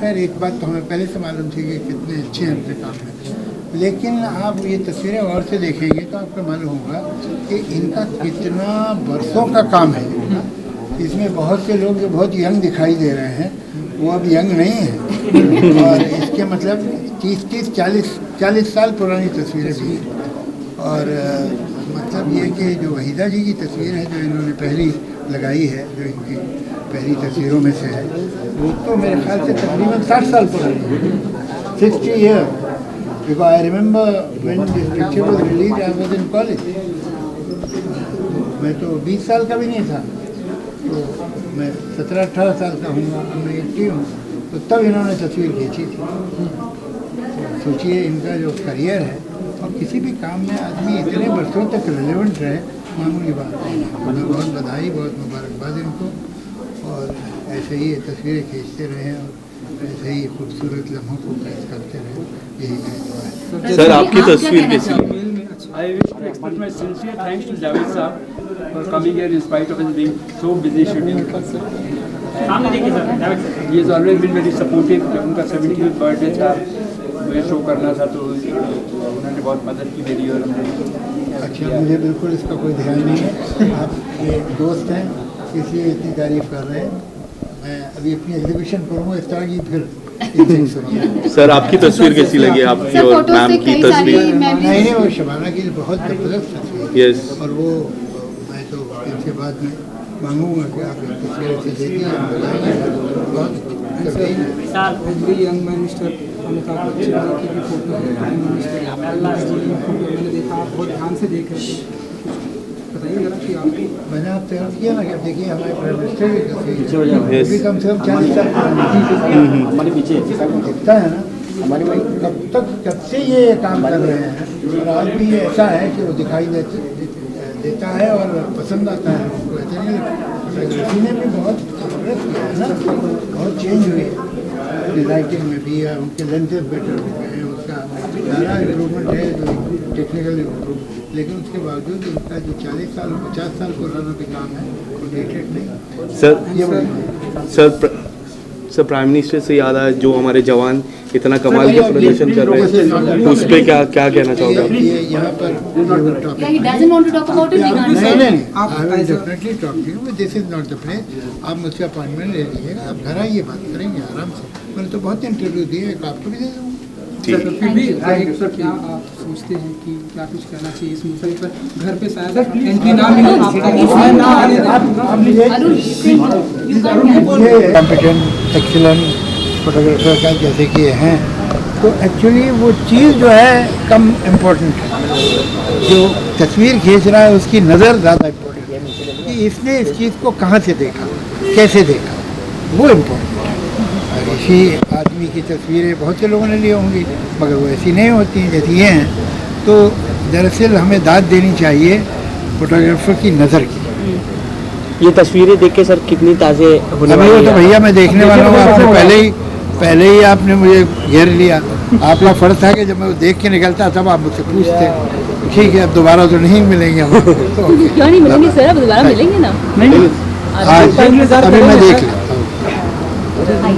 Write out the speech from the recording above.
खैर एक बात तो हमें पहले से मालूम थी कि कितने अच्छे हैं उनके काम में, लेकिन आप ये तस्वीरें और से देखेंगे तो आपको मालूम होगा कि इनका कितना बरसों का काम है। इसमें बहुत से लोग जो बहुत यंग दिखाई दे रहे हैं वो अब यंग नहीं है, और इसके मतलब 30-40 साल पुरानी तस्वीरें भी हैं। और मतलब ये कि जो वहीदा जी की तस्वीर है जो इन्होंने पहली लगाई है, जो इनकी पहली तस्वीरों में से है, वो तो मेरे ख्याल से तकरीबन 60 साल पुरानी है, 60 year. Because I remember when this picture was release I was in college. मैं तो 20 साल का भी नहीं था, तो मैं 17-18 साल का हूँ, मैं 80 हूँ, तो तब इन्होंने तस्वीर खींची थी। तो सोचिए इनका जो करियर है, और किसी भी काम में आदमी इतने वर्षों तक रिलेवेंट रहे, मामूली बात नहीं। मैं बहुत बधाई, बहुत मुबारकबाद इनको, और ऐसे ही तस्वीरें खींचते रहें और ऐसे ही खूबसूरत लम्हों को कैद करते रहें, यही मेरी दुआ है। सर आपकी तस्वीर कैसी लगी? I wish to express my sincere thanks to Javed Saab for coming here in spite of his being so busy schedule. He has always been very supportive. जब उनका 70th बर्थडे था, मुझे शो करना था, तो उन्होंने बहुत मदद की मेरी। और अच्छा, मुझे बिल्कुल इसका कोई ध्यान नहीं है, आप ये दोस्त हैं इसलिए इतनी तारीफ कर रहे हैं। मैं अभी अपनी एग्जीबिशन करूँगा इस तरह की, फिर सर आपकी तस्वीर कैसी लगी आपकी और मैम की तस्वीर? नहीं, वो शबाना की बहुत जबरदस्त तस्वीर। यस। और वो मैं तो इनसे बाद में मांगूंगा कि आप इस तस्वीर से देखिए, बहुत यंग मिनिस्टर अमिताभ बच्चन की भी फोटो है, प्राइम मिनिस्टर फोटो मैंने देखा, आप बहुत ध्यान से देख रहे थे, बताइए जरा कि आपकी। मैंने आपसे अर्ज किया ना कि देखिए हमारे प्राइम मिनिस्टर की तस्वीर भी कम से कम 40 साल हमारे पीछे दिखता है ना, हमारे भाई कब से ये काम कर रहे हैं, और आज भी ये ऐसा है कि वो दिखाई देता है और पसंद आता है उनको। ऐसा नहीं फोटोग्राफी ने भी बहुत प्रोग्रेस किया है ना, बहुत चेंज हुई है लाइटिंग में भी, है उनके लेंसेज बेटर हो गए हैं, उसका सारा इम्प्रूवमेंट है जो टेक्निकल इम्प्रूव। लेकिन उसके बावजूद इनका जो 40 साल 50 साल पुराना भी काम है वो डेटेड नहीं। सर प्राइम मिनिस्टर से याद आया जो हमारे जवान इतना कमाल का प्रदर्शन कर रहे हैं, उस पर क्या कहना चाहोगे? यहाँ पर this is not the place. आप मुझसे अपॉइंटमेंट ले लीजिएगा, आप घर आइए, बात करेंगे आराम से। मैंने तो बहुत इंटरव्यू दिए, एक आपको भी दे दूँगा। फिर भी क्या आप सोचते हैं कि क्या कुछ करना चाहिए इस मुद्दे पर? घर पे शायद एंट्री ना मिले, कॉम्पिटेंट एक्सीलेंट फोटोग्राफर का जैसे कि हैं, तो एक्चुअली वो चीज़ जो है कम इम्पोर्टेंट है, जो तस्वीर खींच रहा है उसकी नज़र ज़्यादा इम्पोर्टेंट है कि इसने इस चीज़ को कहाँ से देखा, कैसे देखा, वो इम्पोर्टेंट है। और इसी आदमी की तस्वीरें बहुत से लोगों ने ली होंगी, मगर वो ऐसी नहीं होती जैसी ये हैं। तो दरअसल हमें दाद देनी चाहिए फोटोग्राफर की नज़र की। ये तस्वीरें देख के सर कितनी ताज़े होने वाली है? तो भैया मैं देखने वाला हूँ, आपने पहले ही आपने मुझे घेर लिया। आपका फ़र्ज था कि जब मैं वो देख के निकलता तब आप मुझसे पूछते। ठीक है, अब दोबारा तो नहीं मिलेंगे हम। क्यों नहीं मिलेंगे सर, अब दोबारा मिलेंगे ना। आज अभी मैं देख लेता हूँ।